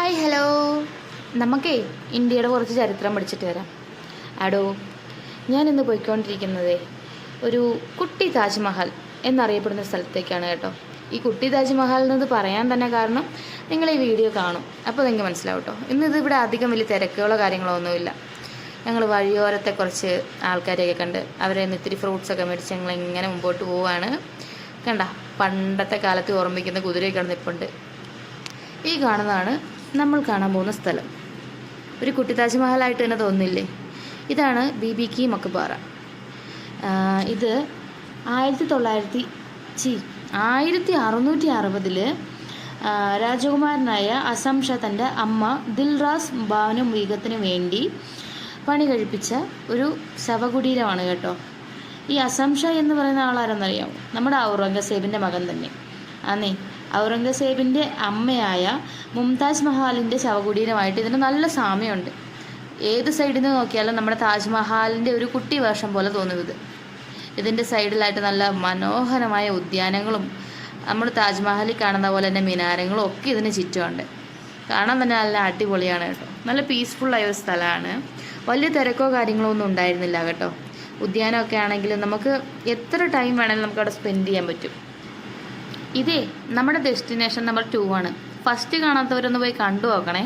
Hi hello, നമുക്കേ ഇന്ത്യയുടെ കുറച്ച് ചരിത്രം പഠിച്ചിട്ട് വരാം. ആടോ, ഞാനിന്ന് പോയിക്കൊണ്ടിരിക്കുന്നത് ഒരു കുട്ടി താജ്മഹൽ എന്നറിയപ്പെടുന്ന സ്ഥലത്തേക്കാണ് കേട്ടോ. ഈ കുട്ടി താജ്മഹൽ എന്നത് പറയാൻ തന്നെ കാരണം നിങ്ങൾ ഈ വീഡിയോ കാണും, അപ്പോൾ നിങ്ങൾക്ക് മനസ്സിലാവും കേട്ടോ. ഇന്നിത് ഇവിടെ അധികം വലിയ തിരക്കുകളോ കാര്യങ്ങളോ ഒന്നുമില്ല. ഞങ്ങൾ വഴിയോരത്തെ കുറച്ച് ആൾക്കാരെയൊക്കെ കണ്ട് അവരെ ഇത്തിരി ഫ്രൂട്ട്സൊക്കെ മേടിച്ച് ഞങ്ങൾ ഇങ്ങനെ മുമ്പോട്ട് പോവുകയാണ്. കണ്ട, പണ്ടത്തെ കാലത്ത് ഓർമ്മിക്കുന്ന കുതിരയൊക്കെ നിൽപ്പുണ്ട്. ഈ കാണുന്നതാണ് നമ്മൾ കാണാൻ പോകുന്ന സ്ഥലം. ഒരു കുട്ടി താജ്മഹലായിട്ട് തന്നെ തോന്നില്ലേ? ഇതാണ് ബീബി കി മക്ബാറ. ഇത് 1660 രാജകുമാരനായ അസം ഷാ തൻ്റെ അമ്മ ദിൽറാസ് ബാനു ബീഗത്തിന് വേണ്ടി പണി കഴിപ്പിച്ച ഒരു ശവകുടീരമാണ് കേട്ടോ. ഈ അസം ഷാ എന്ന് പറയുന്ന ആളാരെന്നറിയാമോ? നമ്മുടെ ഔറംഗസേബിൻ്റെ മകൻ തന്നെ. ആന്നേ, ഔറംഗസേബിൻ്റെ അമ്മയായ മുംതാജ് മഹാലിൻ്റെ ശവകുടീരമായിട്ട് ഇതിന് നല്ല സാമ്യമുണ്ട്. ഏത് സൈഡിൽ നിന്ന് നോക്കിയാലും നമ്മുടെ താജ്മഹാലിൻ്റെ ഒരു കുട്ടി വേഷം പോലെ തോന്നും ഇത്. ഇതിൻ്റെ സൈഡിലായിട്ട് നല്ല മനോഹരമായ ഉദ്യാനങ്ങളും നമ്മൾ താജ്മഹലിൽ കാണുന്ന പോലെ തന്നെ മിനാരങ്ങളും ഒക്കെ ഇതിന് ചുറ്റുമുണ്ട്. കാണാൻ തന്നെ നല്ല അടിപൊളിയാണ് കേട്ടോ. നല്ല പീസ്ഫുള്ളായ ഒരു സ്ഥലമാണ്. വലിയ തിരക്കോ കാര്യങ്ങളോ ഒന്നും ഉണ്ടായിരുന്നില്ല കേട്ടോ. ഉദ്യാനമൊക്കെ ആണെങ്കിലും നമുക്ക് എത്ര ടൈം വേണമെങ്കിലും നമുക്കവിടെ സ്പെൻഡ് ചെയ്യാൻ പറ്റും. ഇതേ നമ്മുടെ ഡെസ്റ്റിനേഷൻ നമ്പർ 2 ആണ്. ഫസ്റ്റ് കാണാത്തവരൊന്ന് പോയി കണ്ടു നോക്കണേ.